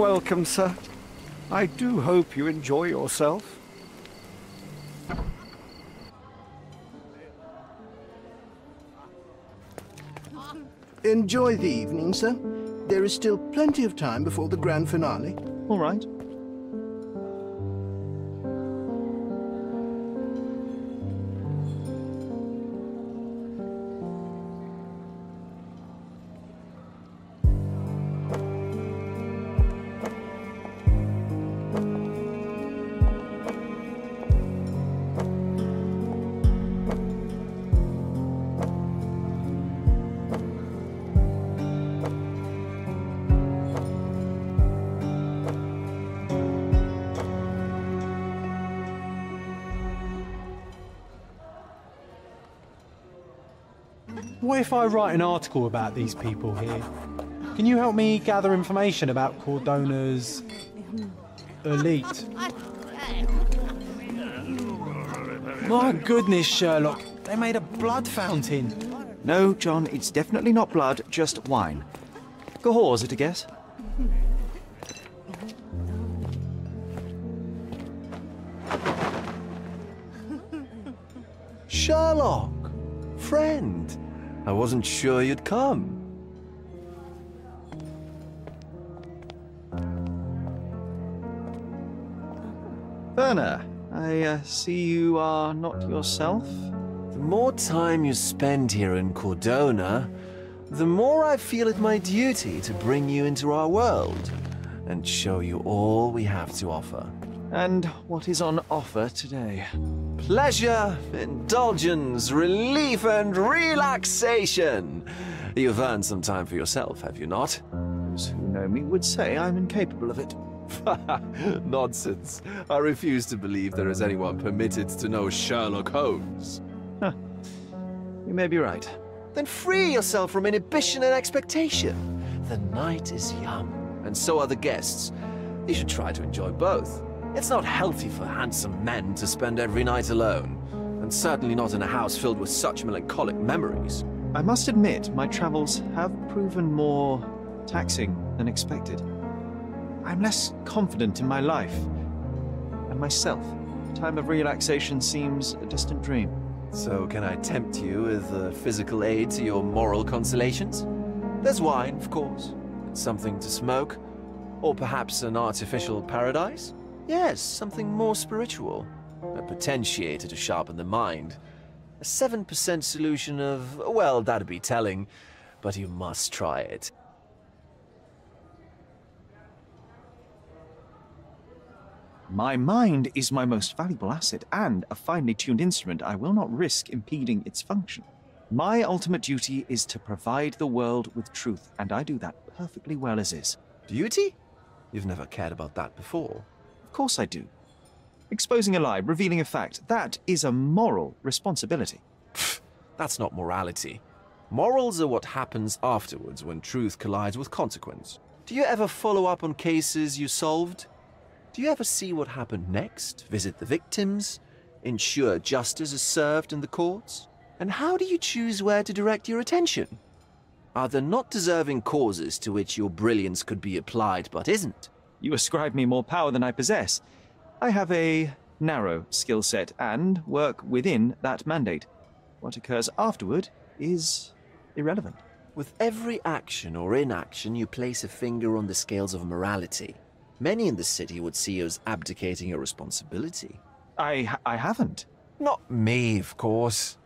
welcome, sir. I do hope you enjoy yourself. Enjoy the evening, sir. There is still plenty of time before the grand finale. All right. What if I write an article about these people here? Can you help me gather information about Cordona's elite? My goodness, Sherlock, they made a blood fountain. No, John, it's definitely not blood, just wine. Cahors it, I guess. Sherlock! Friend! I wasn't sure you'd come. Werner, I see you are not yourself. The more time you spend here in Cordona, the more I feel it my duty to bring you into our world and show you all we have to offer. And what is on offer today? Pleasure, indulgence, relief, and relaxation. You've earned some time for yourself, have you not? Those who know me would say I'm incapable of it. Nonsense. I refuse to believe there is anyone permitted to know Sherlock Holmes. Huh. You may be right. Then free yourself from inhibition and expectation. The night is young, and so are the guests. You should try to enjoy both. It's not healthy for handsome men to spend every night alone, and certainly not in a house filled with such melancholic memories. I must admit, my travels have proven more taxing than expected. I'm less confident in my life and myself. Time of relaxation seems a distant dream. So can I tempt you with a physical aid to your moral consolations? There's wine, of course, and something to smoke, or perhaps an artificial paradise? Yes, something more spiritual. A potentiator to sharpen the mind. A 7% solution of, well, that'd be telling, but you must try it. My mind is my most valuable asset and a finely tuned instrument. I will not risk impeding its function. My ultimate duty is to provide the world with truth, and I do that perfectly well as is. Duty? You've never cared about that before. Of course I do. Exposing a lie, revealing a fact, that is a moral responsibility. Pfft, that's not morality. Morals are what happens afterwards when truth collides with consequence. Do you ever follow up on cases you solved? Do you ever see what happened next, visit the victims, ensure justice is served in the courts? And how do you choose where to direct your attention? Are there not deserving causes to which your brilliance could be applied but isn't? You ascribe me more power than I possess. I have a narrow skill set and work within that mandate. What occurs afterward is irrelevant. With every action or inaction, you place a finger on the scales of morality. Many in the city would see you as abdicating your responsibility. I haven't. Not me, of course.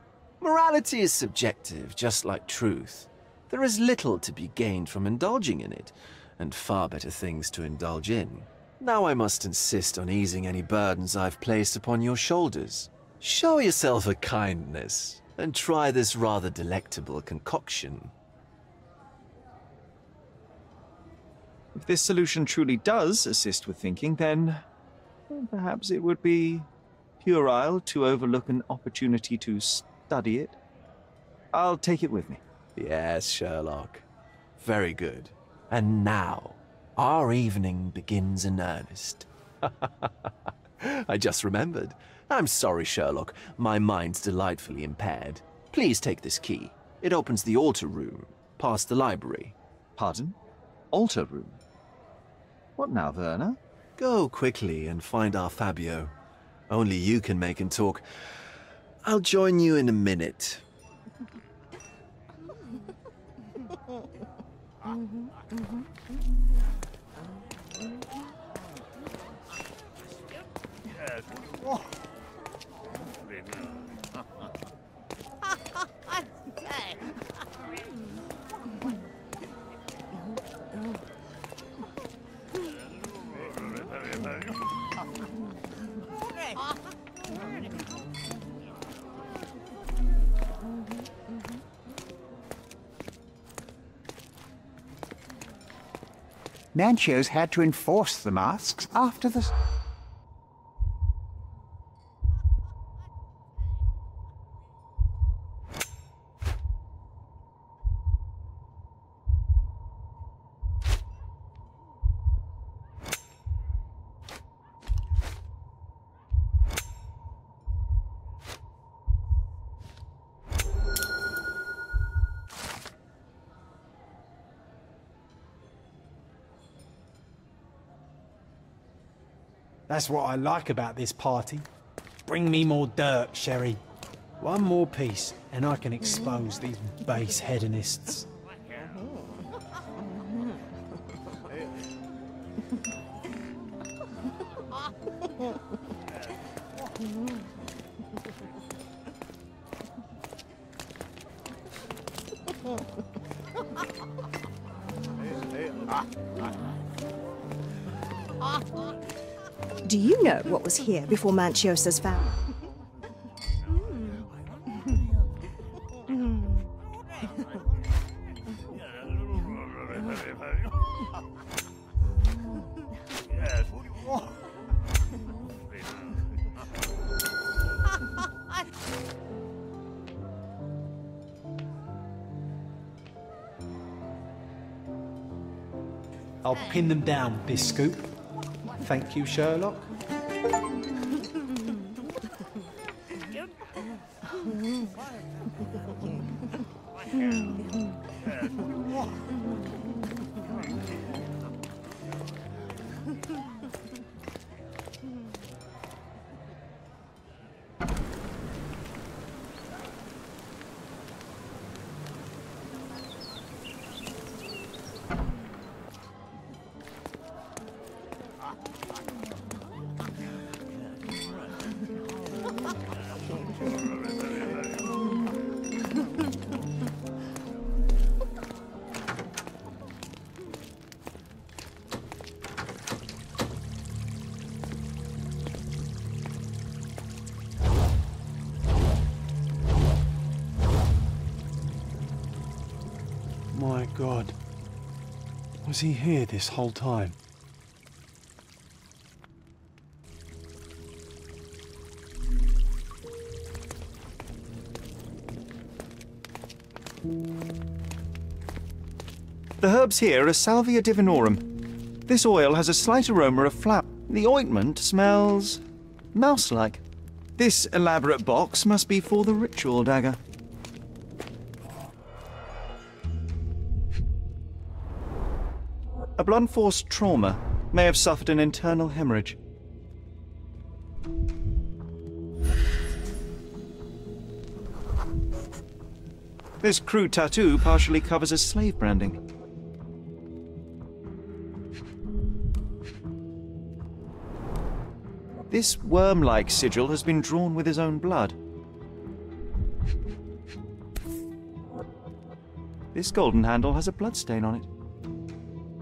Morality is subjective, just like truth. There is little to be gained from indulging in it, and far better things to indulge in. Now I must insist on easing any burdens I've placed upon your shoulders. Show yourself a kindness, and try this rather delectable concoction. If this solution truly does assist with thinking, then perhaps it would be puerile to overlook an opportunity to study it. I'll take it with me. Yes, Sherlock. Very good. And now, our evening begins in earnest. I just remembered. I'm sorry, Sherlock. My mind's delightfully impaired. Please take this key. It opens the altar room, past the library. Pardon? Altar room? What now, Werner? Go quickly and find our Fabio. Only you can make him talk. I'll join you in a minute. Manchos had to enforce the masks after the... That's what I like about this party. Bring me more dirt, Sherry. One more piece, and I can expose these base hedonists. Do you know what was here before Manchiosa's family? I'll pin them down with this scoop. Thank you, Sherlock. My God, was he here this whole time? The herbs here are Salvia divinorum. This oil has a slight aroma of flower. The ointment smells mouse-like. This elaborate box must be for the ritual dagger. A blunt-force trauma may have suffered an internal hemorrhage. This crude tattoo partially covers as slave branding. This worm-like sigil has been drawn with his own blood. This golden handle has a bloodstain on it.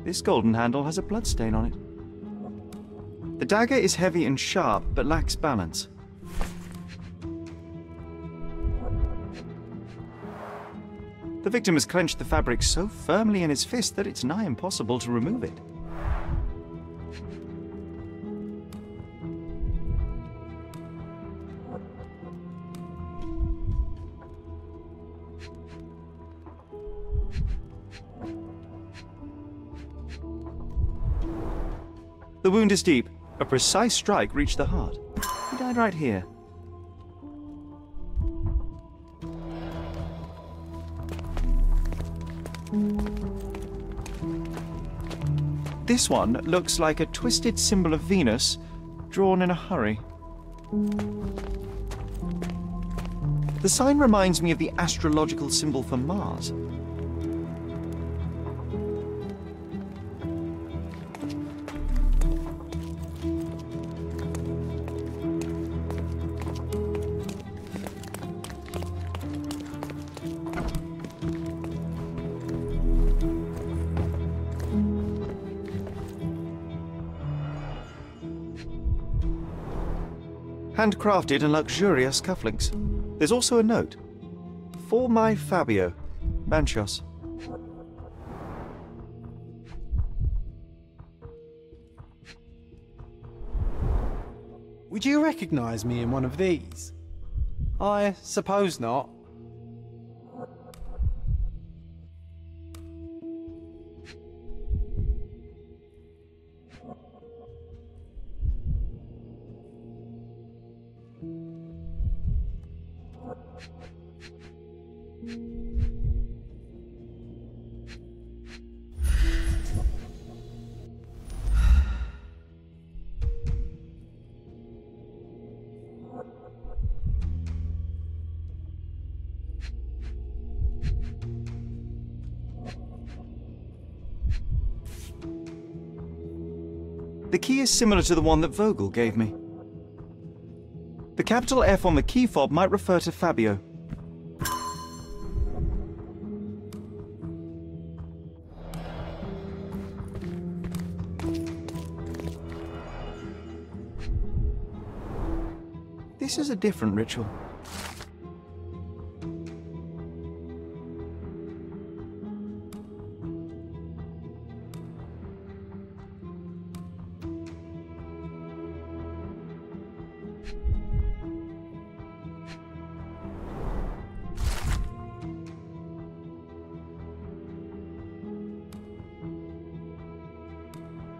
This golden handle has a bloodstain on it. The dagger is heavy and sharp, but lacks balance. The victim has clenched the fabric so firmly in his fist that it's nigh impossible to remove it. The wound is deep. A precise strike reached the heart. He died right here. This one looks like a twisted symbol of Venus, drawn in a hurry. The sign reminds me of the astrological symbol for Mars. Handcrafted and luxurious cufflinks. There's also a note. For my Fabio, Manchos. Would you recognise me in one of these? I suppose not. The key is similar to the one that Vogel gave me. The capital F on the key fob might refer to Fabio. This is a different ritual.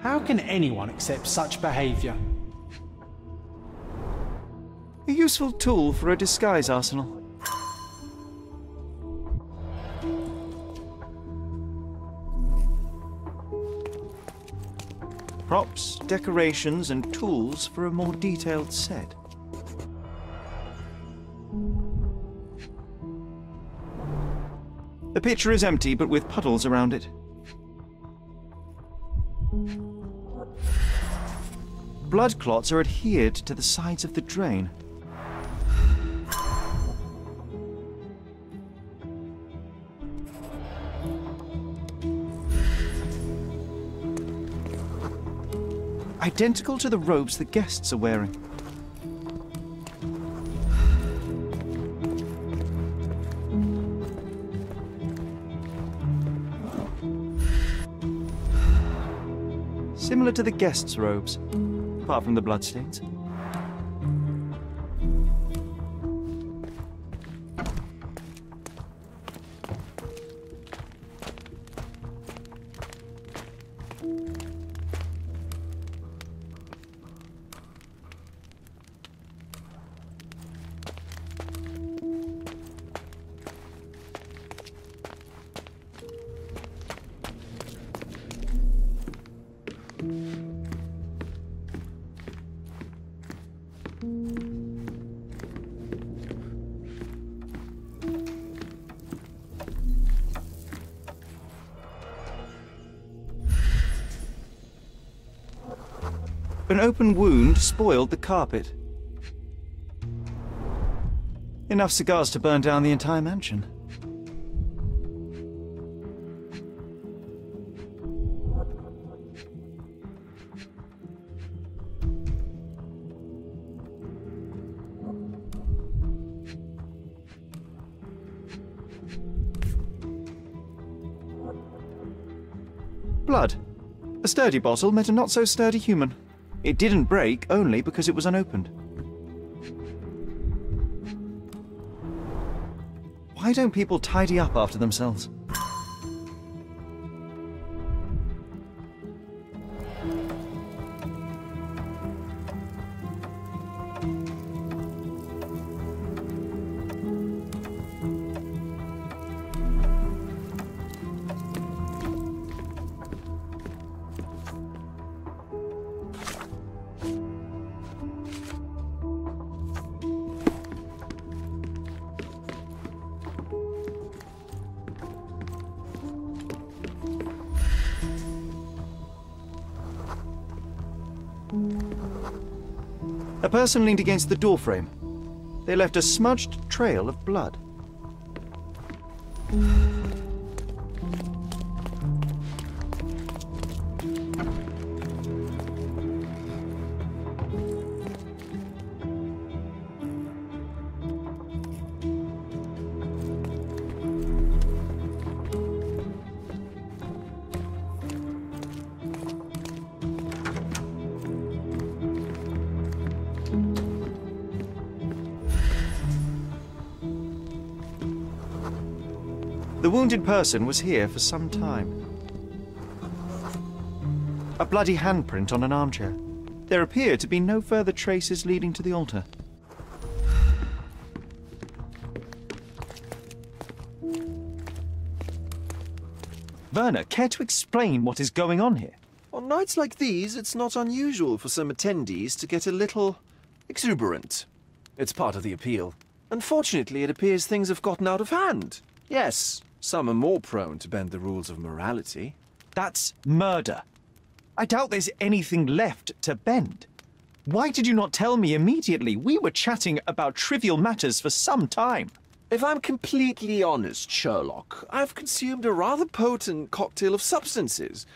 How can anyone accept such behaviour? A useful tool for a disguise arsenal. Props, decorations, and tools for a more detailed set. The pitcher is empty, but with puddles around it. Blood clots are adhered to the sides of the drain. Identical to the robes the guests are wearing. Similar to the guests' robes, apart from the bloodstains. An open wound spoiled the carpet. Enough cigars to burn down the entire mansion. Blood. A sturdy bottle met a not-so-sturdy human. It didn't break only because it was unopened. Why don't people tidy up after themselves? A person leaned against the doorframe. They left a smudged trail of blood. The wounded person was here for some time. A bloody handprint on an armchair. There appear to be no further traces leading to the altar. Werner, care to explain what is going on here? On nights like these, it's not unusual for some attendees to get a little exuberant. It's part of the appeal. Unfortunately, it appears things have gotten out of hand. Yes, some are more prone to bend the rules of morality. That's murder. I doubt there's anything left to bend. Why did you not tell me immediately? We were chatting about trivial matters for some time. If I'm completely honest, Sherlock, I've consumed a rather potent cocktail of substances.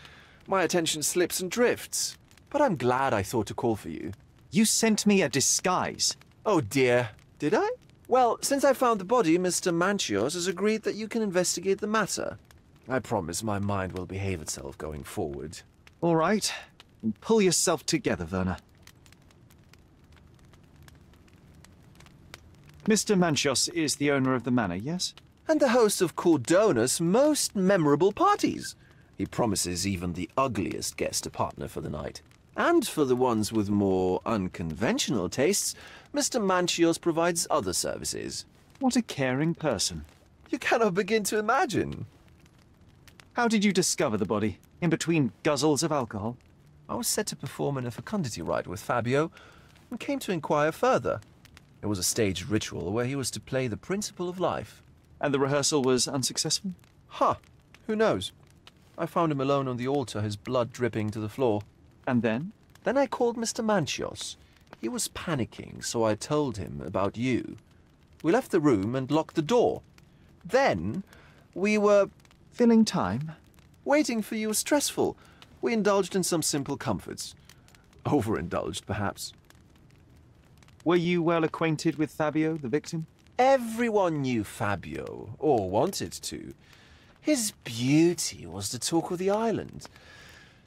My attention slips and drifts. But I'm glad I thought to call for you. You sent me a disguise. Oh dear, did I? Well, since I found the body, Mr. Manchios has agreed that you can investigate the matter. I promise my mind will behave itself going forward. All right. Pull yourself together, Werner. Mr. Manchios is the owner of the manor, yes? And the host of Cordona's most memorable parties. He promises even the ugliest guest a partner for the night. And for the ones with more unconventional tastes, Mr. Manchios provides other services. What a caring person. You cannot begin to imagine. How did you discover the body? In between guzzles of alcohol? I was set to perform in a fecundity rite with Fabio and came to inquire further. It was a staged ritual where he was to play the principle of life. And the rehearsal was unsuccessful? Who knows? I found him alone on the altar, his blood dripping to the floor. And then? Then I called Mr. Manchios. He was panicking, so I told him about you. We left the room and locked the door. Then we were... Filling time? Waiting for you was stressful. We indulged in some simple comforts. Overindulged, perhaps. Were you well acquainted with Fabio, the victim? Everyone knew Fabio, or wanted to. His beauty was the talk of the island.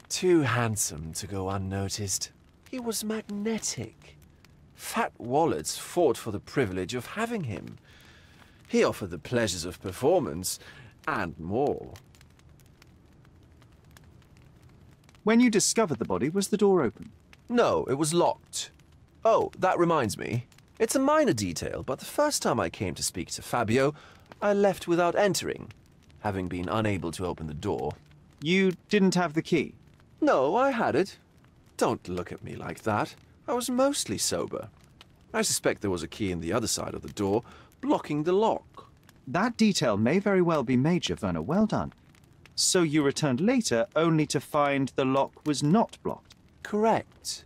Too handsome to go unnoticed. He was magnetic. Fat wallets fought for the privilege of having him. He offered the pleasures of performance, and more. When you discovered the body, was the door open? No, it was locked. Oh, that reminds me. It's a minor detail, but the first time I came to speak to Fabio, I left without entering, having been unable to open the door. You didn't have the key? No, I had it. Don't look at me like that. I was mostly sober. I suspect there was a key in the other side of the door, blocking the lock. That detail may very well be major, Werner. Well done. So you returned later, only to find the lock was not blocked? Correct.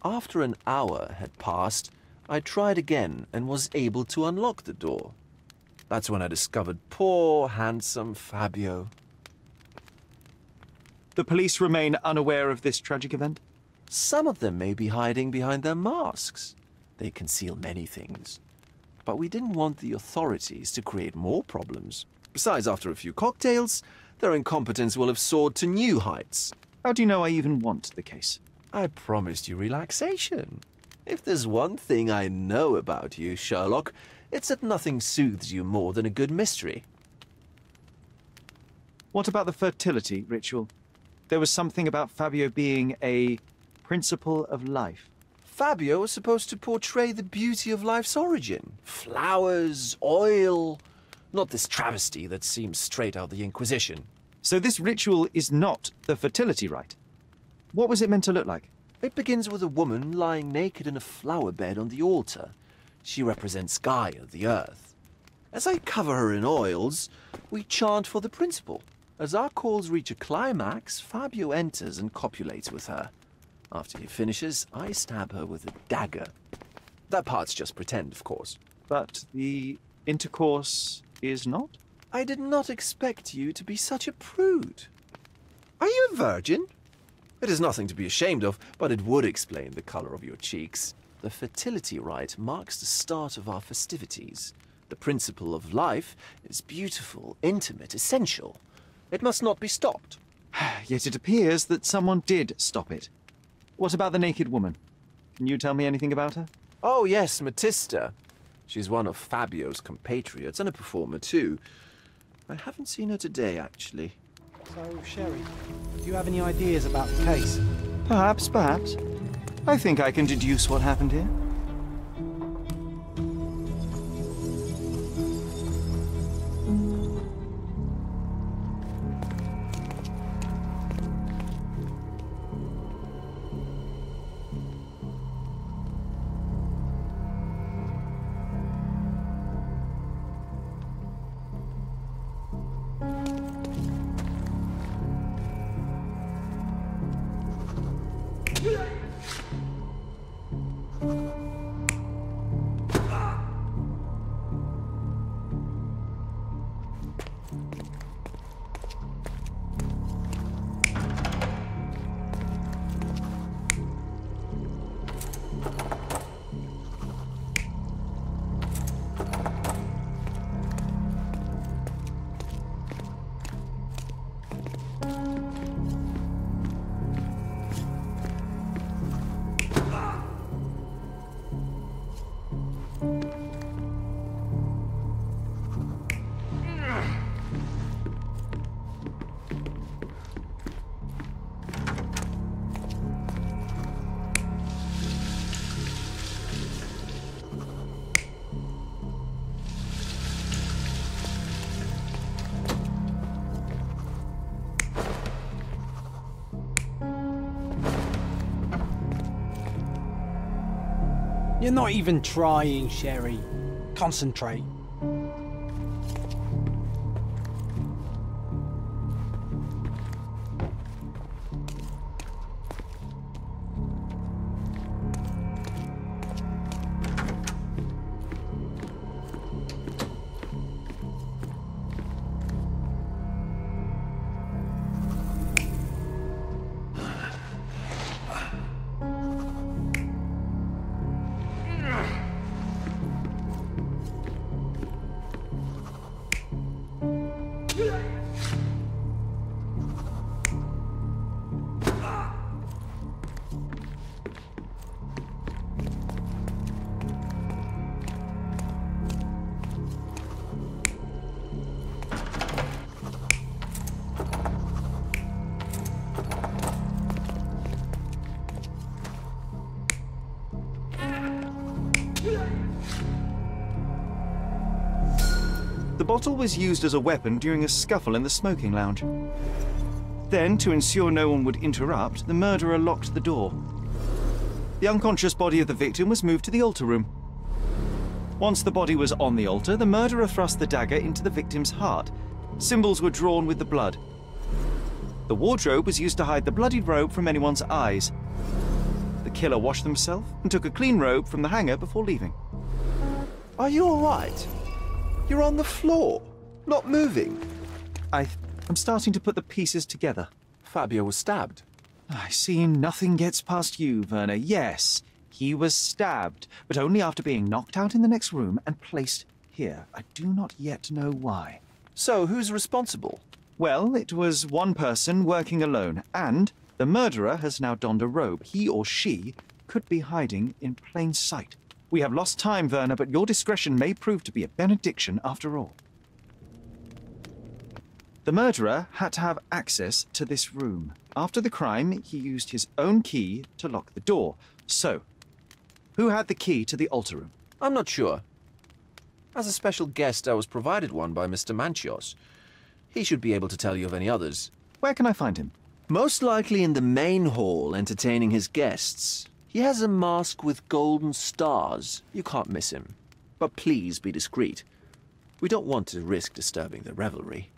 After an hour had passed, I tried again and was able to unlock the door. That's when I discovered poor, handsome Fabio. The police remain unaware of this tragic event? Some of them may be hiding behind their masks. They conceal many things. But we didn't want the authorities to create more problems. Besides, after a few cocktails, their incompetence will have soared to new heights. How do you know I even want the case? I promised you relaxation. If there's one thing I know about you, Sherlock, it's that nothing soothes you more than a good mystery. What about the fertility ritual? There was something about Fabio being a principle of life. Fabio was supposed to portray the beauty of life's origin. Flowers, oil... Not this travesty that seems straight out the Inquisition. So this ritual is not the fertility rite. What was it meant to look like? It begins with a woman lying naked in a flower bed on the altar. She represents Gaia, the earth. As I cover her in oils, we chant for the principle. As our calls reach a climax, Fabio enters and copulates with her. After he finishes, I stab her with a dagger. That part's just pretend, of course. But the intercourse is not? I did not expect you to be such a prude. Are you a virgin? It is nothing to be ashamed of, but it would explain the color of your cheeks. The fertility rite marks the start of our festivities. The principle of life is beautiful, intimate, essential. It must not be stopped. Yet it appears that someone did stop it. What about the naked woman? Can you tell me anything about her? Oh yes, Matista. She's one of Fabio's compatriots and a performer too. I haven't seen her today, actually. So, Sherry, do you have any ideas about the case? Perhaps. I think I can deduce what happened here. You're not even trying, Sherry. Concentrate. The bottle was used as a weapon during a scuffle in the smoking lounge. Then, to ensure no one would interrupt, the murderer locked the door. The unconscious body of the victim was moved to the altar room. Once the body was on the altar, the murderer thrust the dagger into the victim's heart. Symbols were drawn with the blood. The wardrobe was used to hide the bloodied robe from anyone's eyes. The killer washed himself and took a clean robe from the hanger before leaving. Are you all right? You're on the floor, not moving. I'm starting to put the pieces together. Fabio was stabbed. I see nothing gets past you, Werner. Yes, he was stabbed, but only after being knocked out in the next room and placed here. I do not yet know why. So, who's responsible? Well, it was one person working alone, and the murderer has now donned a robe. He or she could be hiding in plain sight. We have lost time, Werner, but your discretion may prove to be a benediction after all. The murderer had to have access to this room. After the crime, he used his own key to lock the door. So, who had the key to the altar room? I'm not sure. As a special guest, I was provided one by Mr. Manchios. He should be able to tell you of any others. Where can I find him? Most likely in the main hall, entertaining his guests. He has a mask with golden stars. You can't miss him. But please be discreet. We don't want to risk disturbing the revelry.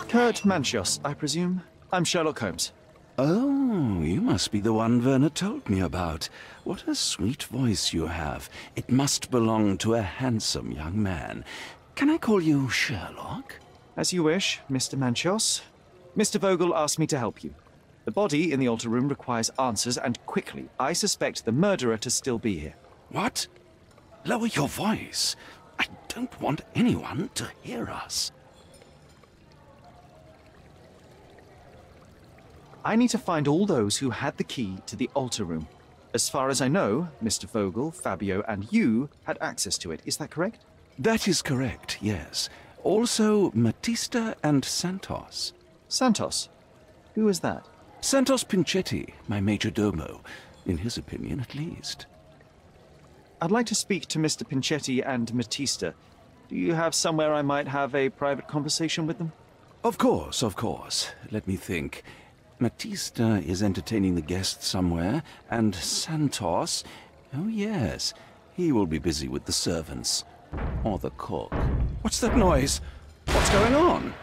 Kurt Manchios, I presume? I'm Sherlock Holmes. Oh, you must be the one Werner told me about. What a sweet voice you have. It must belong to a handsome young man. Can I call you Sherlock? As you wish, Mr. Manchios. Mr. Vogel asked me to help you. The body in the altar room requires answers, and quickly. I suspect the murderer to still be here. What? Lower your voice. I don't want anyone to hear us. I need to find all those who had the key to the altar room. As far as I know, Mr. Vogel, Fabio, and you had access to it. Is that correct? That is correct, yes. Also, Matista and Santos. Santos? Who is that? Santos Pinchetti, my major domo. In his opinion, at least. I'd like to speak to Mr. Pinchetti and Matista. Do you have somewhere I might have a private conversation with them? Of course, of course. Let me think. Matista is entertaining the guests somewhere, and Santos... Oh, yes. He will be busy with the servants. Or the cook. What's that noise? What's going on?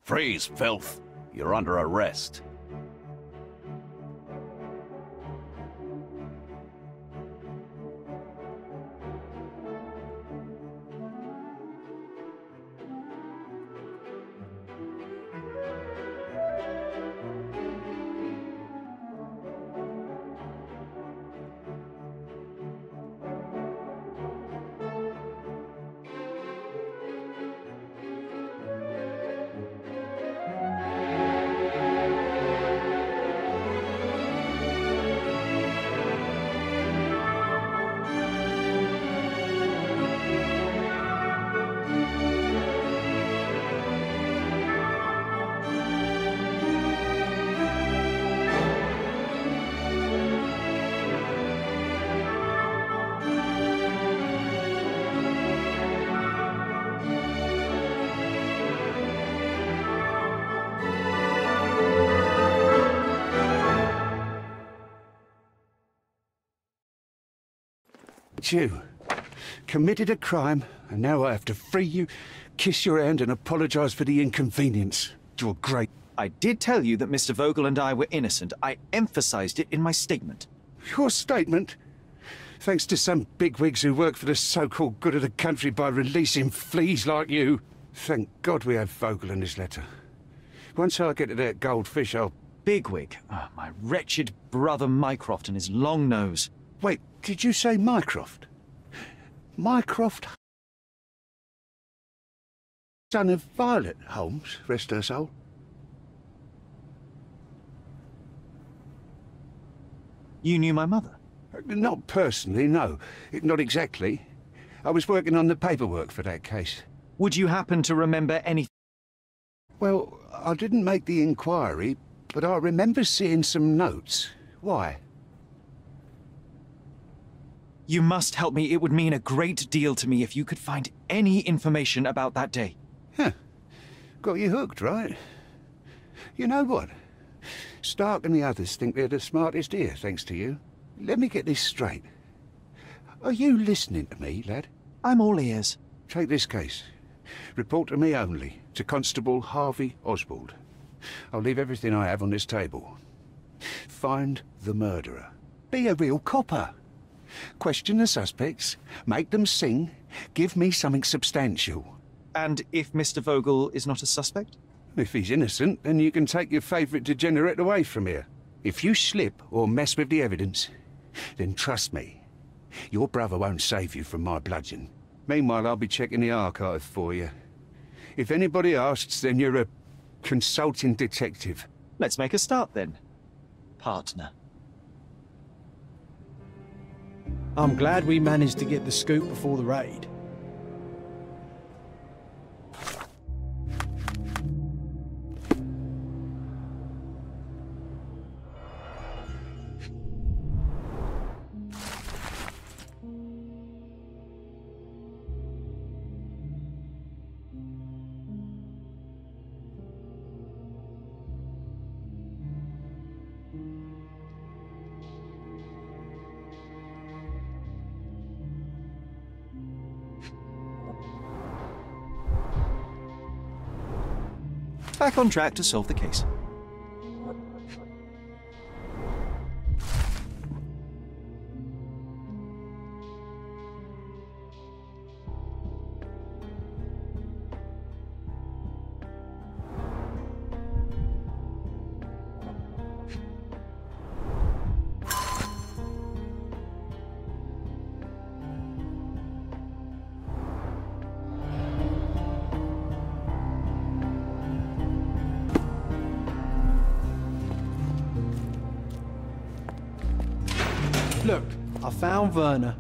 Freeze, filth. You're under arrest. You committed a crime, and now I have to free you, kiss your hand, and apologize for the inconvenience. You're great. I did tell you that Mr. Vogel and I were innocent. I emphasized it in my statement. Your statement? Thanks to some bigwigs who work for the so-called good of the country by releasing fleas like you. Thank God we have Vogel in his letter. Once I get to that goldfish, I'll... Bigwig. Oh, my wretched brother Mycroft and his long nose. Wait, did you say Mycroft? Mycroft? Son of Violet Holmes, rest her soul. You knew my mother? Not personally, no. Not exactly. I was working on the paperwork for that case. Would you happen to remember anything? Well, I didn't make the inquiry, but I remember seeing some notes. Why? You must help me. It would mean a great deal to me if you could find any information about that day. Huh. Got you hooked, right? You know what? Stark and the others think they're the smartest here, thanks to you. Let me get this straight. Are you listening to me, lad? I'm all ears. Take this case. Report to me only, to Constable Harvey Oswald. I'll leave everything I have on this table. Find the murderer. Be a real copper. Question the suspects, make them sing, give me something substantial. And if Mr. Vogel is not a suspect? If he's innocent, then you can take your favourite degenerate away from here. If you slip or mess with the evidence, then trust me, your brother won't save you from my bludgeon. Meanwhile, I'll be checking the archive for you. If anybody asks, then you're a consulting detective. Let's make a start then, partner. I'm glad we managed to get the scoop before the raid. Back on track to solve the case. Look, I found Werner.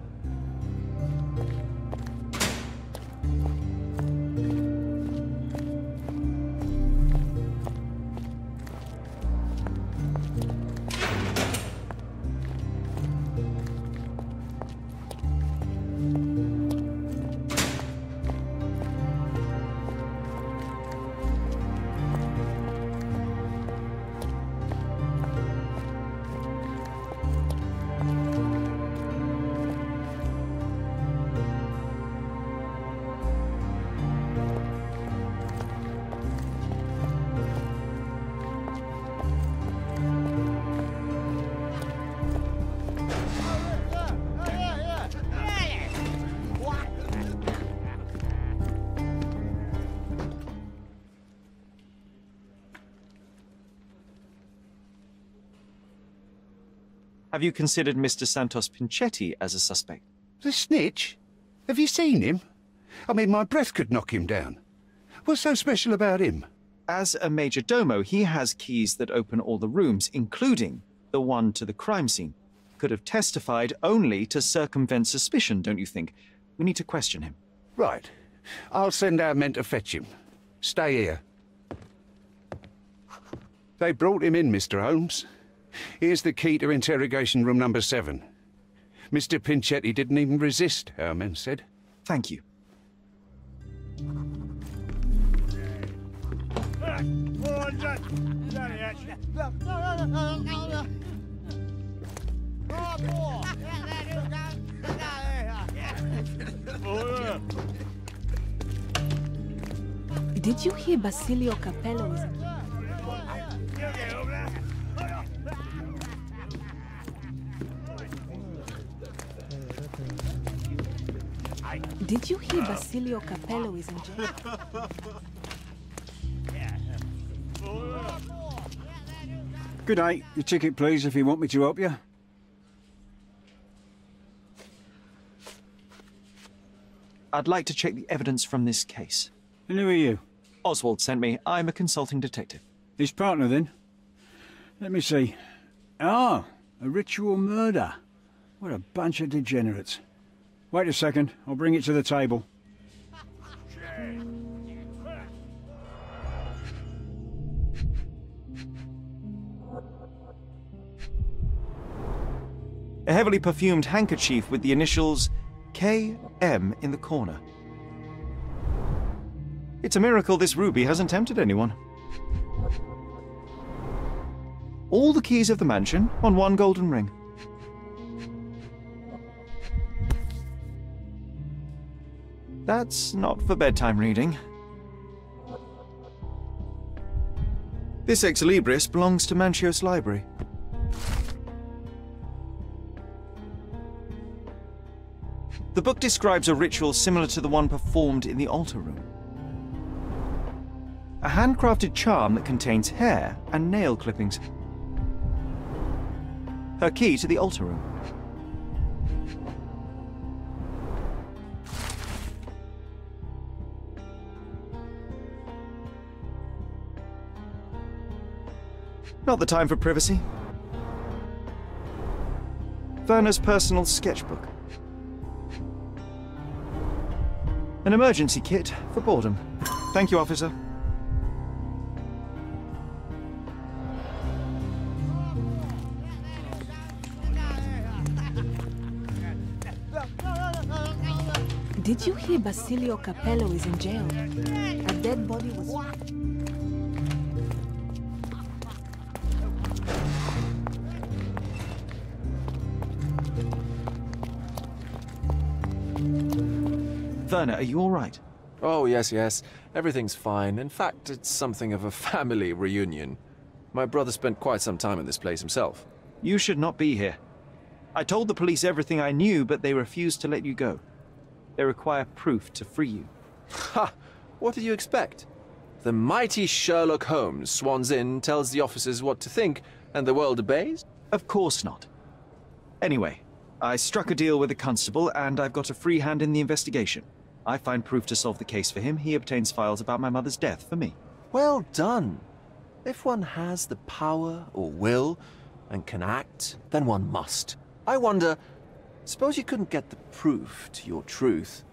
Have you considered Mr. Santos Pinchetti as a suspect? The snitch? Have you seen him? I mean, my breath could knock him down. What's so special about him? As a major domo, he has keys that open all the rooms, including the one to the crime scene. Could have testified only to circumvent suspicion, don't you think? We need to question him. Right. I'll send our men to fetch him. Stay here. They brought him in, Mr. Holmes. Here's the key to interrogation room number 7. Mr. Pinchetti didn't even resist, our men said. Thank you. Did you hear Basilio Capello is... Did you hear Basilio Capello is in jail? Good day. Your ticket, please, if you want me to help you. I'd like to check the evidence from this case. And who are you? Oswald sent me. I'm a consulting detective. His partner, then? Let me see. Ah, a ritual murder. What a bunch of degenerates. Wait a second. I'll bring it to the table. A heavily perfumed handkerchief with the initials KM in the corner. It's a miracle this ruby hasn't tempted anyone. All the keys of the mansion on one golden ring. That's not for bedtime reading. This ex libris belongs to Manchios Library. The book describes a ritual similar to the one performed in the altar room. A handcrafted charm that contains hair and nail clippings. Her key to the altar room. Not the time for privacy. Werner's personal sketchbook. An emergency kit for boredom. Thank you, officer. Did you hear Basilio Capello is in jail? A dead body was... Werner, are you all right? Oh, yes, yes. Everything's fine. In fact, it's something of a family reunion. My brother spent quite some time in this place himself. You should not be here. I told the police everything I knew, but they refused to let you go. They require proof to free you. Ha! What did you expect? The mighty Sherlock Holmes swans in, tells the officers what to think, and the world obeys? Of course not. Anyway, I struck a deal with the constable, and I've got a free hand in the investigation. I find proof to solve the case for him. He obtains files about my mother's death for me. Well done. If one has the power or will and can act, then one must. I wonder, suppose you couldn't get the proof to your truth.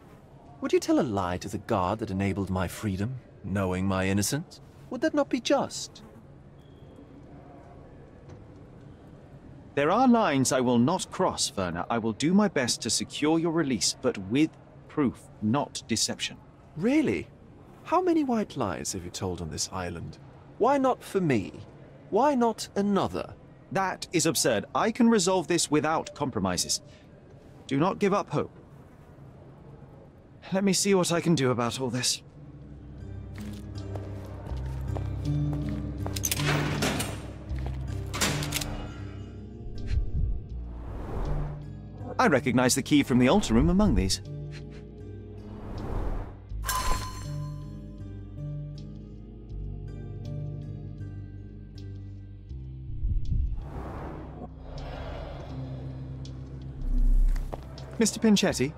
Would you tell a lie to the guard that enabled my freedom, knowing my innocence? Would that not be just? There are lines I will not cross, Werner. I will do my best to secure your release, but with proof, not deception. Really? How many white lies have you told on this island? Why not for me? Why not another? That is absurd. I can resolve this without compromises. Do not give up hope. Let me see what I can do about all this. I recognize the key from the altar room among these. Mr. Pinchetti,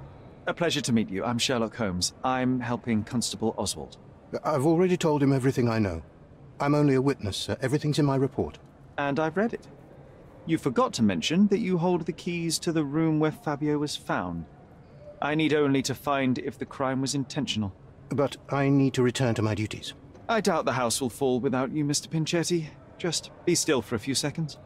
a pleasure to meet you. I'm Sherlock Holmes. I'm helping Constable Oswald. I've already told him everything I know. I'm only a witness, sir. Everything's in my report. And I've read it. You forgot to mention that you hold the keys to the room where Fabio was found. I need only to find if the crime was intentional. But I need to return to my duties. I doubt the house will fall without you, Mr. Pinchetti. Just be still for a few seconds.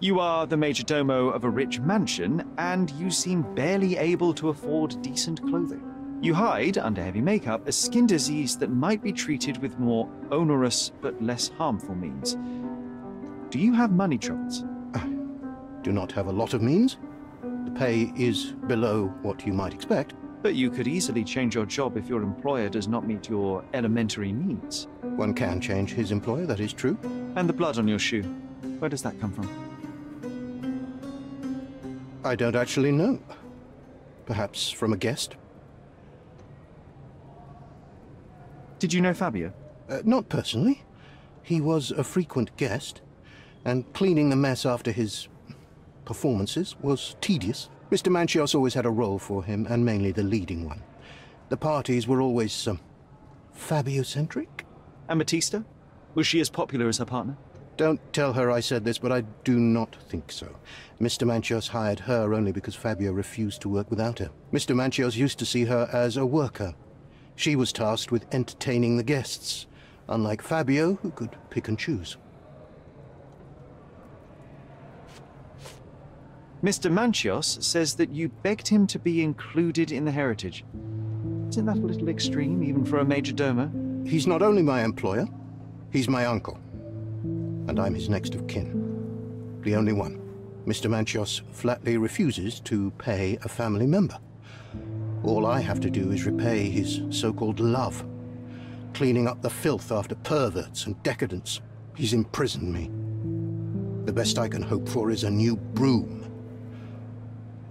You are the major domo of a rich mansion, and you seem barely able to afford decent clothing. You hide, under heavy makeup, a skin disease that might be treated with more onerous but less harmful means. Do you have money troubles? I do not have a lot of means. The pay is below what you might expect. But you could easily change your job if your employer does not meet your elementary needs. One can change his employer, that is true. And the blood on your shoe, where does that come from? I don't actually know. Perhaps from a guest? Did you know Fabio? Not personally. He was a frequent guest, and cleaning the mess after his performances was tedious. Mr. Manchios always had a role for him, and mainly the leading one. The parties were always, Fabio-centric? And Batista? Was she as popular as her partner? Don't tell her I said this, but I do not think so. Mr. Manchios hired her only because Fabio refused to work without her. Mr. Manchios used to see her as a worker. She was tasked with entertaining the guests, unlike Fabio, who could pick and choose. Mr. Manchios says that you begged him to be included in the heritage. Isn't that a little extreme, even for a major domo? He's not only my employer, he's my uncle. And I'm his next of kin. The only one. Mr. Manchios flatly refuses to pay a family member. All I have to do is repay his so-called love, cleaning up the filth after perverts and decadents. He's imprisoned me. The best I can hope for is a new broom.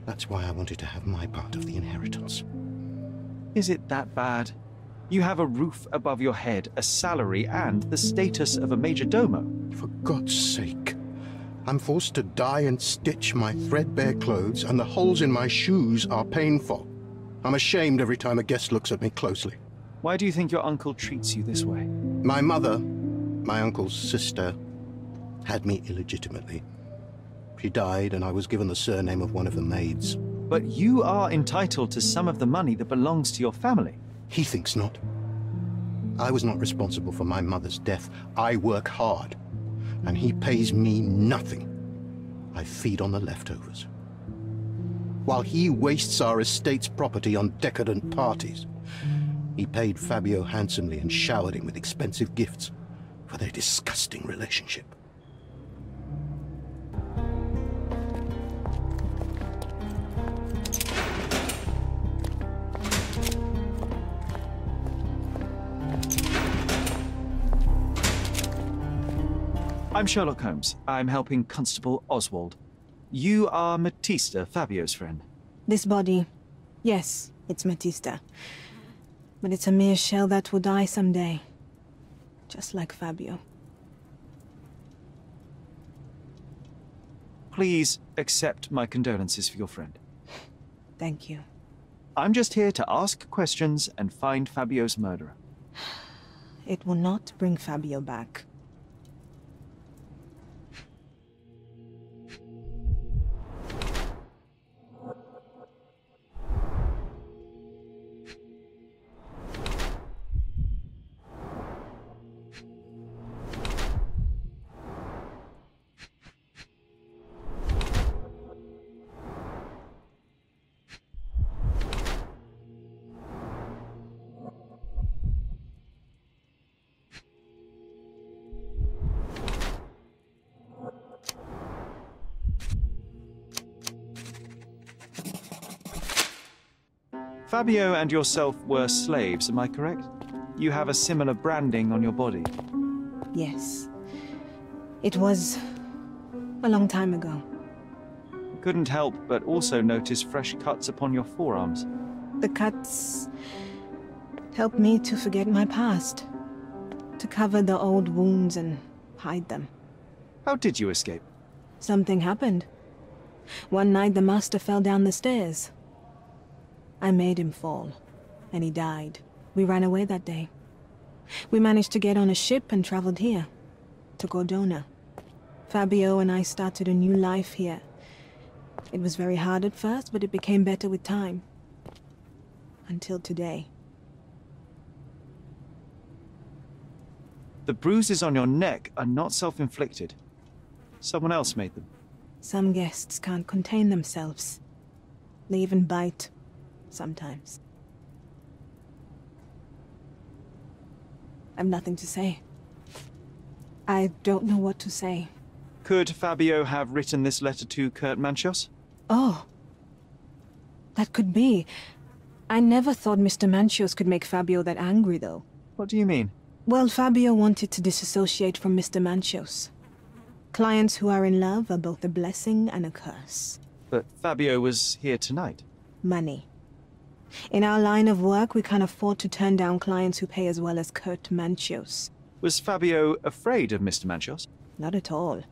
That's why I wanted to have my part of the inheritance. Is it that bad? You have a roof above your head, a salary, and the status of a major domo. For God's sake. I'm forced to dye and stitch my threadbare clothes, and the holes in my shoes are painful. I'm ashamed every time a guest looks at me closely. Why do you think your uncle treats you this way? My mother, my uncle's sister, had me illegitimately. She died, and I was given the surname of one of the maids. But you are entitled to some of the money that belongs to your family. He thinks not. I was not responsible for my mother's death. I work hard, and he pays me nothing. I feed on the leftovers. While he wastes our estate's property on decadent parties, he paid Fabio handsomely and showered him with expensive gifts for their disgusting relationship. I'm Sherlock Holmes. I'm helping Constable Oswald. You are Matista, Fabio's friend. This body, yes, it's Matista. But it's a mere shell that will die someday. Just like Fabio. Please accept my condolences for your friend. Thank you. I'm just here to ask questions and find Fabio's murderer. It will not bring Fabio back. Fabio and yourself were slaves, am I correct? You have a similar branding on your body. Yes. It was a long time ago. Couldn't help but also notice fresh cuts upon your forearms. The cuts helped me to forget my past, to cover the old wounds and hide them. How did you escape? Something happened. One night the master fell down the stairs. I made him fall, and he died. We ran away that day. We managed to get on a ship and traveled here, to Cordona. Fabio and I started a new life here. It was very hard at first, but it became better with time. Until today. The bruises on your neck are not self-inflicted. Someone else made them. Some guests can't contain themselves. They even bite. Sometimes. I've nothing to say. I don't know what to say. Could Fabio have written this letter to Kurt Manchios? Oh. That could be. I never thought Mr. Manchios could make Fabio that angry, though. What do you mean? Well, Fabio wanted to disassociate from Mr. Manchios. Clients who are in love are both a blessing and a curse. But Fabio was here tonight. Money. In our line of work, we can't afford to turn down clients who pay as well as Kurt Manchios. Was Fabio afraid of Mr. Manchios? Not at all.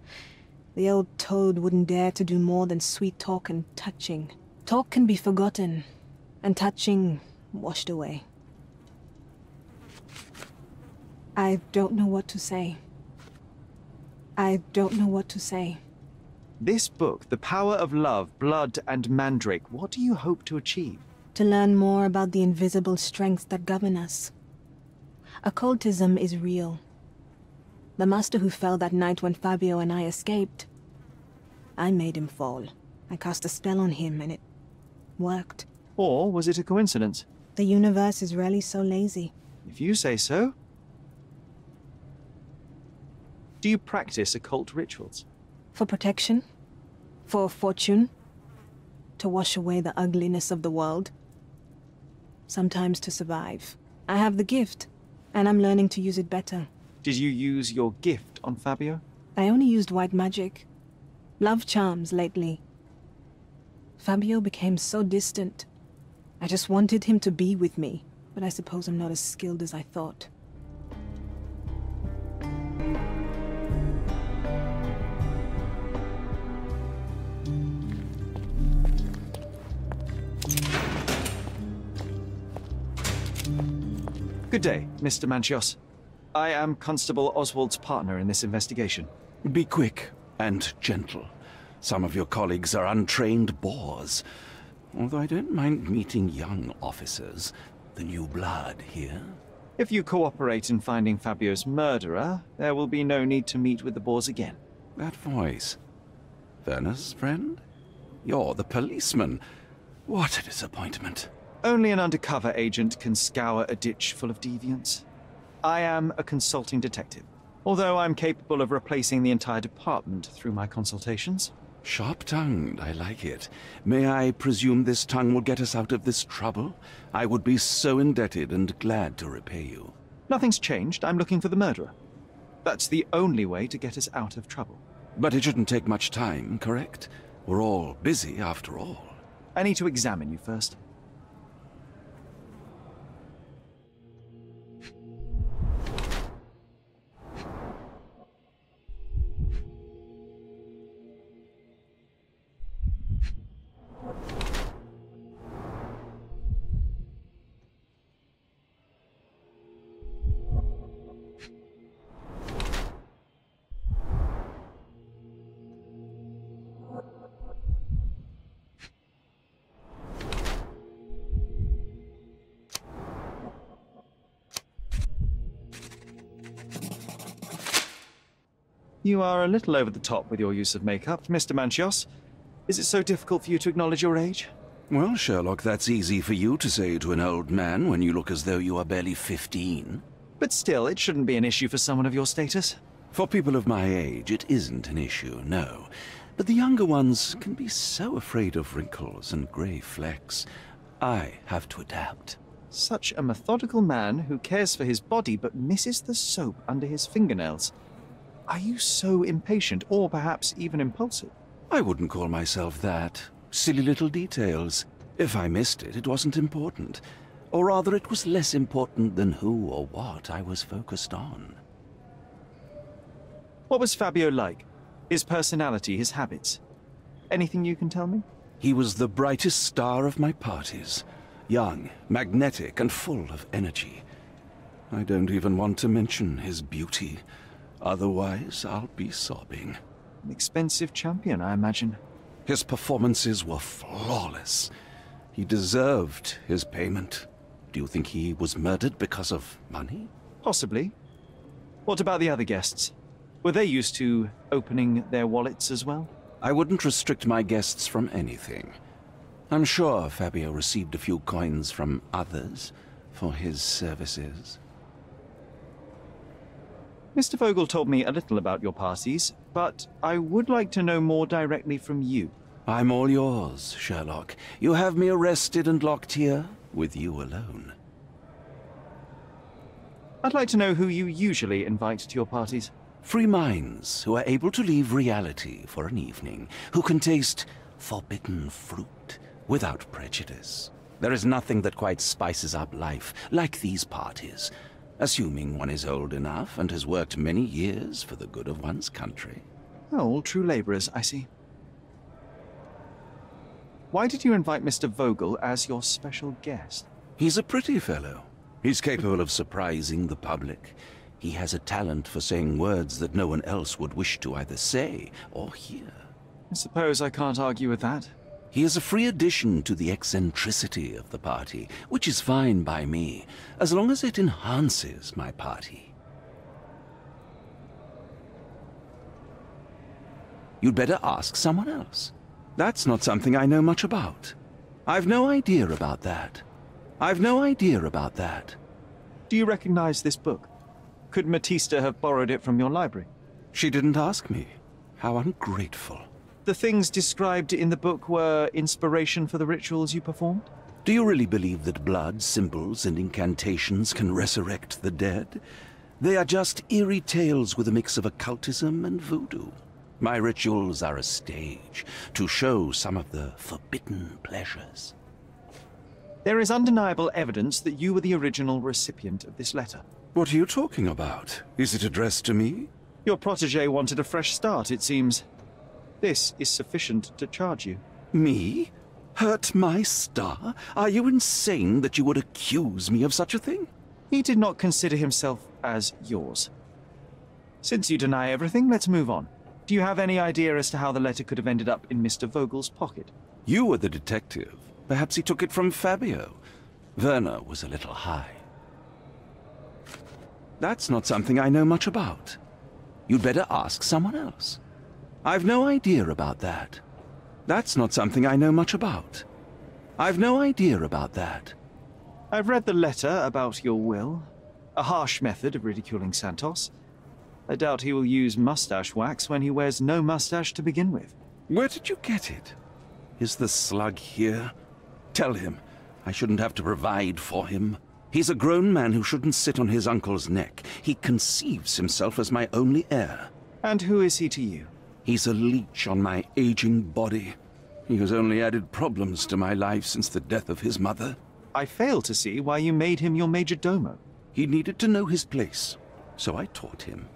The old toad wouldn't dare to do more than sweet talk and touching. Talk can be forgotten, and touching washed away. I don't know what to say. I don't know what to say. This book, The Power of Love, Blood and Mandrake, what do you hope to achieve? To learn more about the invisible strengths that govern us. Occultism is real. The master who fell that night when Fabio and I escaped, I made him fall. I cast a spell on him and it worked. Or was it a coincidence? The universe is rarely so lazy. If you say so. Do you practice occult rituals? For protection? For fortune? To wash away the ugliness of the world? Sometimes to survive. I have the gift, and I'm learning to use it better. Did you use your gift on Fabio? I only used white magic. Love charms lately. Fabio became so distant. I just wanted him to be with me, but I suppose I'm not as skilled as I thought. Good day, Mr. Manchios. I am Constable Oswald's partner in this investigation. Be quick and gentle. Some of your colleagues are untrained boors. Although I don't mind meeting young officers, the new blood here. If you cooperate in finding Fabio's murderer, there will be no need to meet with the boars again. That voice. Werner's friend? You're the policeman. What a disappointment. Only an undercover agent can scour a ditch full of deviants. I am a consulting detective, although I'm capable of replacing the entire department through my consultations. Sharp-tongued, I like it. May I presume this tongue will get us out of this trouble? I would be so indebted and glad to repay you. Nothing's changed. I'm looking for the murderer. That's the only way to get us out of trouble. But it shouldn't take much time, correct? We're all busy, after all. I need to examine you first. You are a little over the top with your use of makeup, Mr. Manchios. Is it so difficult for you to acknowledge your age? Well, Sherlock, that's easy for you to say to an old man when you look as though you are barely 15. But still, it shouldn't be an issue for someone of your status. For people of my age, it isn't an issue, no. But the younger ones can be so afraid of wrinkles and grey flecks. I have to adapt. Such a methodical man who cares for his body but misses the soap under his fingernails. Are you so impatient, or perhaps even impulsive? I wouldn't call myself that. Silly little details. If I missed it, it wasn't important. Or rather, it was less important than who or what I was focused on. What was Fabio like? His personality, his habits? Anything you can tell me? He was the brightest star of my parties. Young, magnetic, and full of energy. I don't even want to mention his beauty. Otherwise, I'll be sobbing. An expensive champion, I imagine. His performances were flawless. He deserved his payment. Do you think he was murdered because of money? Possibly. What about the other guests? Were they used to opening their wallets as well? I wouldn't restrict my guests from anything. I'm sure Fabio received a few coins from others for his services. Mr. Vogel told me a little about your parties, but I would like to know more directly from you. I'm all yours, Sherlock. You have me arrested and locked here with you alone. I'd like to know who you usually invite to your parties. Free minds who are able to leave reality for an evening, who can taste forbidden fruit without prejudice. There is nothing that quite spices up life like these parties. Assuming one is old enough and has worked many years for the good of one's country. Oh, all true labourers, I see. Why did you invite Mr. Vogel as your special guest? He's a pretty fellow. He's capable of surprising the public. He has a talent for saying words that no one else would wish to either say or hear. I suppose I can't argue with that. He is a free addition to the eccentricity of the party, which is fine by me, as long as it enhances my party. You'd better ask someone else. That's not something I know much about. I've no idea about that. Do you recognize this book? Could Matista have borrowed it from your library? She didn't ask me. How ungrateful. The things described in the book were inspiration for the rituals you performed? Do you really believe that blood, symbols, and incantations can resurrect the dead? They are just eerie tales with a mix of occultism and voodoo. My rituals are a stage to show some of the forbidden pleasures. There is undeniable evidence that you were the original recipient of this letter. What are you talking about? Is it addressed to me? Your protégé wanted a fresh start, it seems. This is sufficient to charge you. Me? Hurt my star? Are you insane that you would accuse me of such a thing? He did not consider himself as yours. Since you deny everything, let's move on. Do you have any idea as to how the letter could have ended up in Mr. Vogel's pocket? You were the detective. Perhaps he took it from Fabio. Werner was a little high. That's not something I know much about. You'd better ask someone else. I've no idea about that. That's not something I know much about. I've no idea about that. I've read the letter about your will. A harsh method of ridiculing Santos. I doubt he will use mustache wax when he wears no mustache to begin with. Where did you get it? Is the slug here? Tell him I shouldn't have to provide for him. He's a grown man who shouldn't sit on his uncle's neck. He conceives himself as my only heir. And who is he to you? He's a leech on my aging body. He has only added problems to my life since the death of his mother. I fail to see why you made him your major domo. He needed to know his place, so I taught him.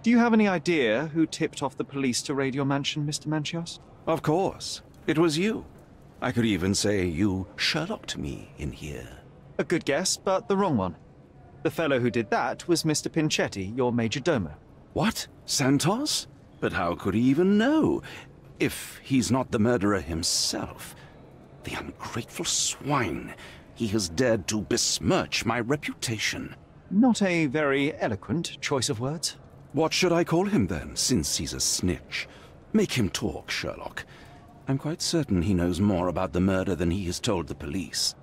Do you have any idea who tipped off the police to raid your mansion, Mr. Manchios? Of course. It was you. I could even say you Sherlocked me in here. A good guess, but the wrong one. The fellow who did that was Mr. Pinchetti, your major domo. What? Santos? But how could he even know? If he's not the murderer himself. The ungrateful swine. He has dared to besmirch my reputation. Not a very eloquent choice of words. What should I call him then, since he's a snitch? Make him talk, Sherlock. I'm quite certain he knows more about the murder than he has told the police.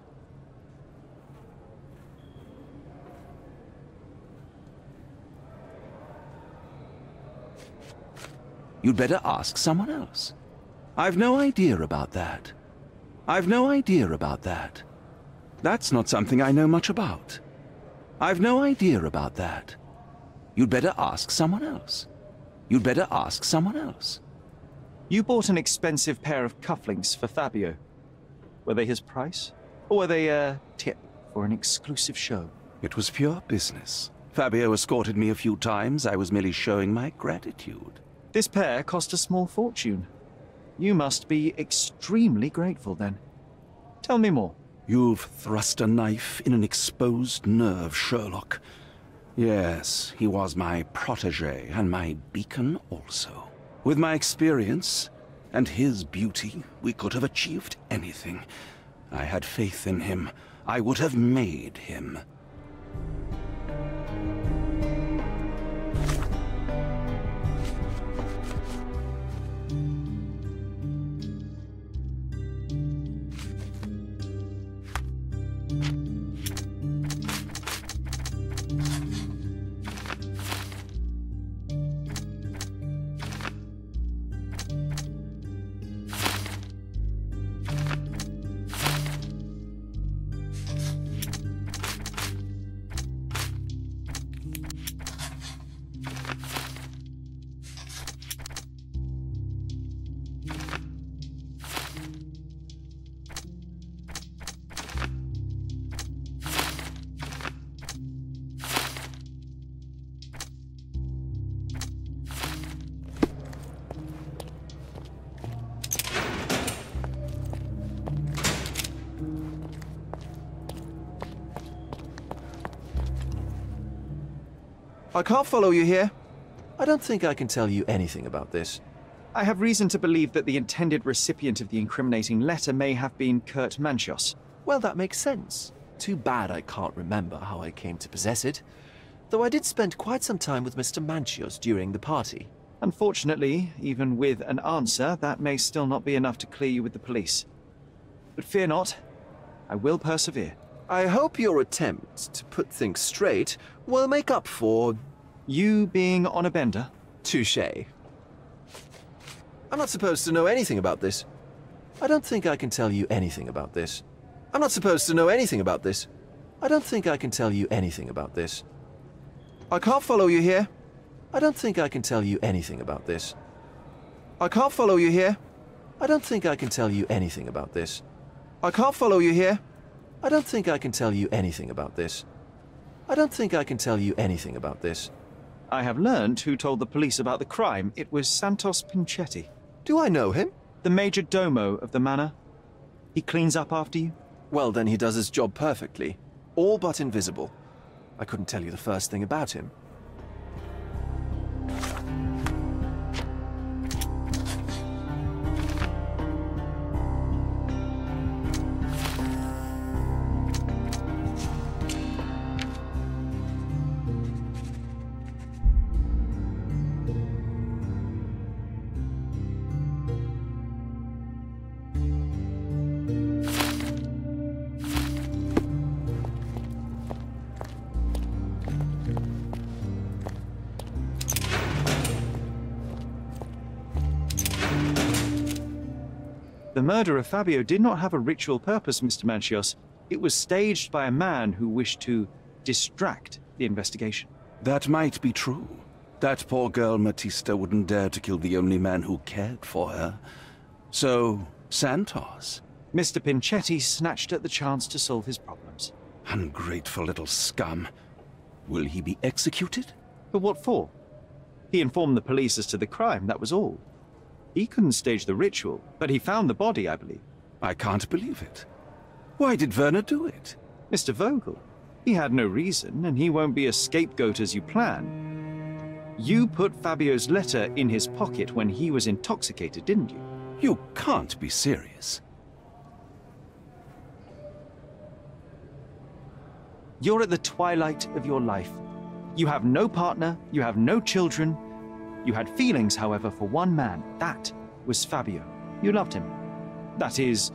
You'd better ask someone else. I've no idea about that. I've no idea about that. That's not something I know much about. I've no idea about that. You'd better ask someone else. You'd better ask someone else. You bought an expensive pair of cufflinks for Fabio. Were they his price? Or were they a tip for an exclusive show? It was pure business. Fabio escorted me a few times. I was merely showing my gratitude. This pair cost a small fortune. You must be extremely grateful then. Tell me more. You've thrust a knife in an exposed nerve, Sherlock. Yes, he was my protégé and my beacon also. With my experience and his beauty, we could have achieved anything. I had faith in him. I would have made him. I can't follow you here. I don't think I can tell you anything about this. I have reason to believe that the intended recipient of the incriminating letter may have been Kurt Manchios. Well, that makes sense. Too bad I can't remember how I came to possess it. Though I did spend quite some time with Mr. Manchios during the party. Unfortunately, even with an answer, that may still not be enough to clear you with the police. But fear not, I will persevere. I hope your attempt to put things straight will make up for... You being on a bender? Touché. I'm not supposed to know anything about this. I don't think I can tell you anything about this. I'm not supposed to know anything about this. I don't think I can tell you anything about this. I can't follow you here. I don't think I can tell you anything about this. I can't follow you here. I don't think I can tell you anything about this. I can't follow you here. I don't think I can tell you anything about this. I don't think I can tell you anything about this. I have learned who told the police about the crime. It was Santos Pinchetti. Do I know him? The major domo of the manor. He cleans up after you? Well, then he does his job perfectly. All but invisible. I couldn't tell you the first thing about him. The murder of Fabio did not have a ritual purpose, Mr. Manchios. It was staged by a man who wished to distract the investigation. That might be true. That poor girl Matista wouldn't dare to kill the only man who cared for her. So, Santos. Mr. Pinchetti snatched at the chance to solve his problems. Ungrateful little scum. Will he be executed? But what for? He informed the police as to the crime, that was all. He couldn't stage the ritual, but he found the body, I believe. I can't believe it. Why did Werner do it? Mr. Vogel. He had no reason, and he won't be a scapegoat as you plan. You put Fabio's letter in his pocket when he was intoxicated, didn't you? You can't be serious. You're at the twilight of your life. You have no partner, you have no children. You had feelings, however, for one man. That was Fabio. You loved him. That is,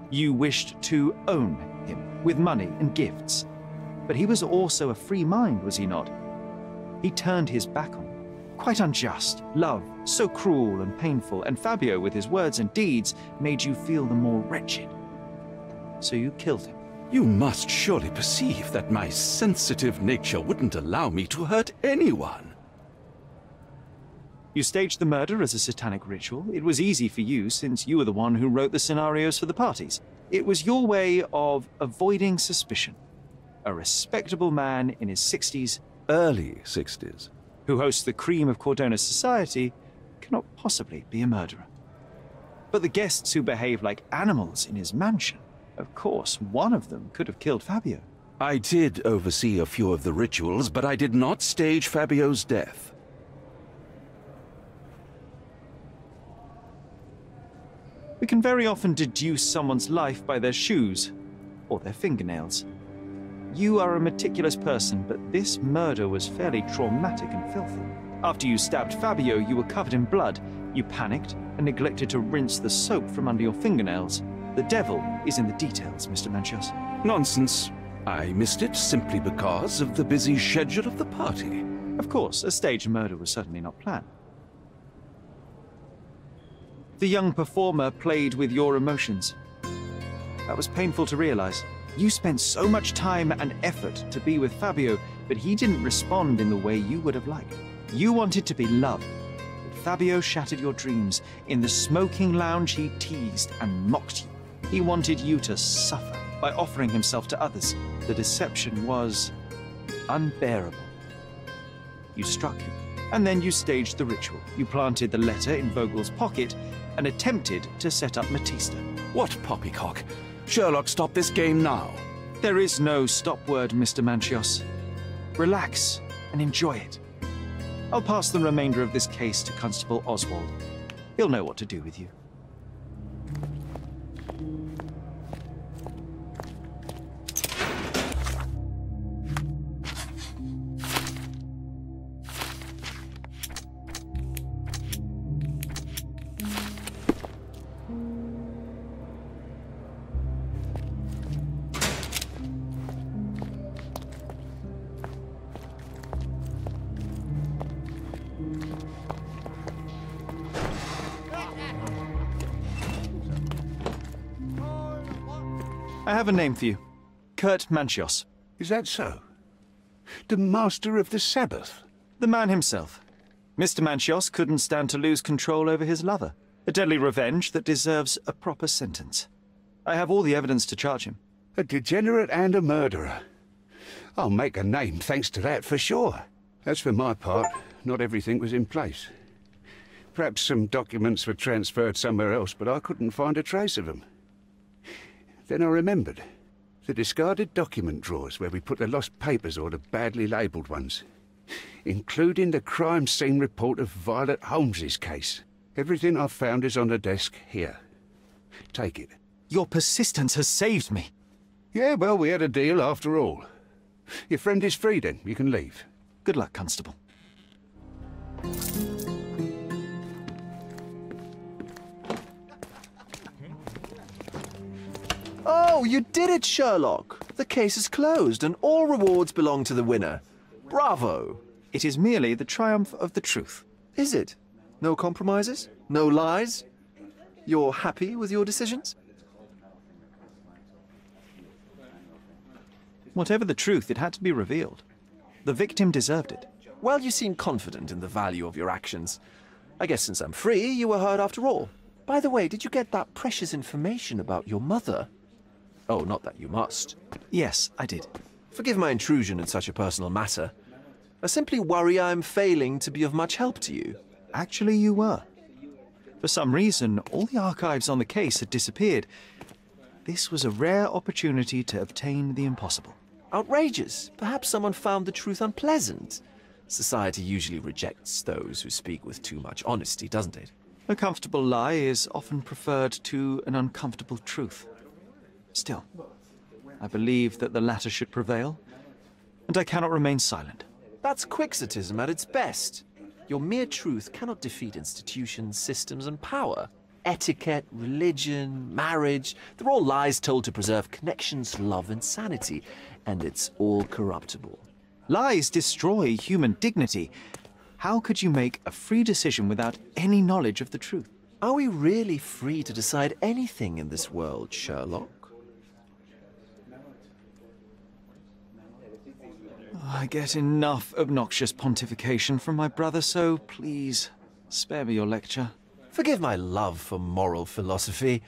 you wished to own him with money and gifts. But he was also a free mind, was he not? He turned his back on you. Quite unjust. Love, so cruel and painful, and Fabio, with his words and deeds, made you feel the more wretched. So you killed him. You must surely perceive that my sensitive nature wouldn't allow me to hurt anyone. You staged the murder as a satanic ritual. It was easy for you, since you were the one who wrote the scenarios for the parties. It was your way of avoiding suspicion. A respectable man in his 60s, Early 60s. who hosts the cream of Cordona's society, cannot possibly be a murderer. But the guests who behave like animals in his mansion, of course, one of them could have killed Fabio. I did oversee a few of the rituals, but I did not stage Fabio's death. We can very often deduce someone's life by their shoes or their fingernails. You are a meticulous person, but this murder was fairly traumatic and filthy. After you stabbed Fabio, you were covered in blood. You panicked and neglected to rinse the soap from under your fingernails. The devil is in the details, Mr. Manchios. Nonsense. I missed it simply because of the busy schedule of the party. Of course, a staged murder was certainly not planned. The young performer played with your emotions. That was painful to realize. You spent so much time and effort to be with Fabio, but he didn't respond in the way you would have liked. You wanted to be loved, but Fabio shattered your dreams. In the smoking lounge, he teased and mocked you. He wanted you to suffer by offering himself to others. The deception was unbearable. You struck him, and then you staged the ritual. You planted the letter in Vogel's pocket and attempted to set up Matista. What poppycock? Sherlock, stop this game now. There is no stop word, Mr. Manchios. Relax and enjoy it. I'll pass the remainder of this case to Constable Oswald. He'll know what to do with you. I have a name for you. Kurt Manchios. Is that so? The master of the Sabbath? The man himself. Mr. Manchios couldn't stand to lose control over his lover. A deadly revenge that deserves a proper sentence. I have all the evidence to charge him. A degenerate and a murderer. I'll make a name thanks to that for sure. As for my part, not everything was in place. Perhaps some documents were transferred somewhere else, but I couldn't find a trace of them. Then I remembered. The discarded document drawers where we put the lost papers or the badly labelled ones. Including the crime scene report of Violet Holmes's case. Everything I've found is on the desk here. Take it. Your persistence has saved me. Yeah, well, we had a deal after all. Your friend is free then. You can leave. Good luck, Constable. Oh, you did it, Sherlock! The case is closed and all rewards belong to the winner. Bravo! It is merely the triumph of the truth. Is it? No compromises? No lies? You're happy with your decisions? Whatever the truth, it had to be revealed. The victim deserved it. Well, you seem confident in the value of your actions. I guess since I'm free, you were heard after all. By the way, did you get that precious information about your mother? Oh, not that you must. Yes, I did. Forgive my intrusion in such a personal matter. I simply worry I'm failing to be of much help to you. Actually, you were. For some reason, all the archives on the case had disappeared. This was a rare opportunity to obtain the impossible. Outrageous. Perhaps someone found the truth unpleasant. Society usually rejects those who speak with too much honesty, doesn't it? A comfortable lie is often preferred to an uncomfortable truth. Still, I believe that the latter should prevail, and I cannot remain silent. That's quixotism at its best. Your mere truth cannot defeat institutions, systems, and power. Etiquette, religion, marriage, they're all lies told to preserve connections, love, and sanity, and it's all corruptible. Lies destroy human dignity. How could you make a free decision without any knowledge of the truth? Are we really free to decide anything in this world, Sherlock? I get enough obnoxious pontification from my brother, so please, spare me your lecture. Forgive my love for moral philosophy.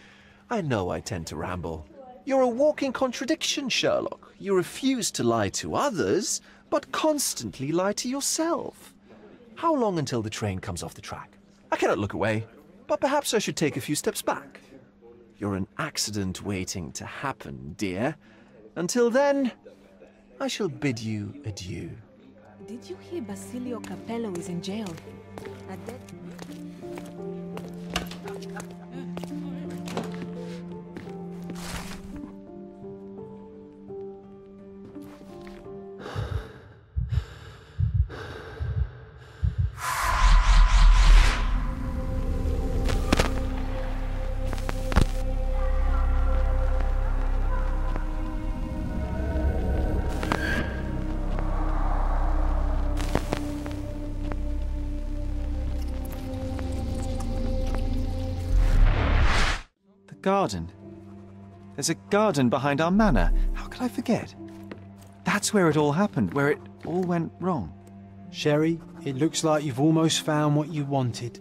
I know I tend to ramble. You're a walking contradiction, Sherlock. You refuse to lie to others, but constantly lie to yourself. How long until the train comes off the track? I cannot look away, but perhaps I should take a few steps back. You're an accident waiting to happen, dear. Until then, I shall bid you adieu. Did you hear Basilio Capello is in jail? Garden. There's a garden behind our manor. How could I forget? That's where it all happened, where it all went wrong. Sherry, it looks like you've almost found what you wanted.